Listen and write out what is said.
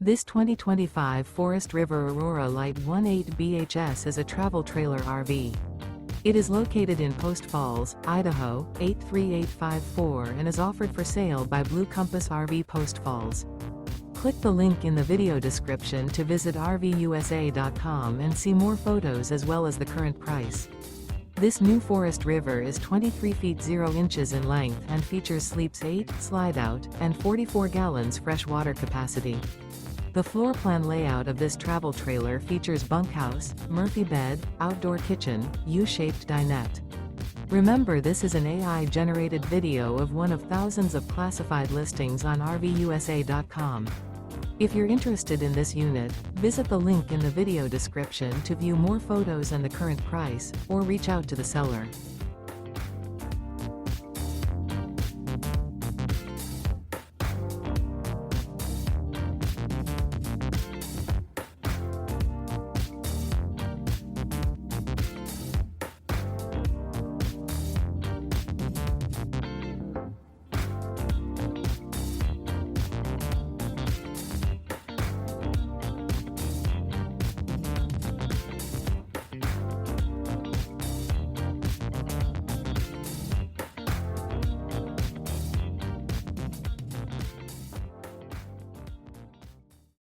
This 2025 Forest River Aurora Light 18 BHS is a travel trailer RV. It is located in Post Falls, Idaho, 83854 and is offered for sale by Blue Compass RV Post Falls. Click the link in the video description to visit RVUSA.com and see more photos as well as the current price. This new Forest River is 23 feet 0 inches in length and features sleeps 8, slide-out, and 44 gallons fresh water capacity. The floor plan layout of this travel trailer features bunkhouse, Murphy bed, outdoor kitchen, U-shaped dinette. Remember, this is an AI-generated video of one of thousands of classified listings on RVUSA.com. If you're interested in this unit, visit the link in the video description to view more photos and the current price, or reach out to the seller.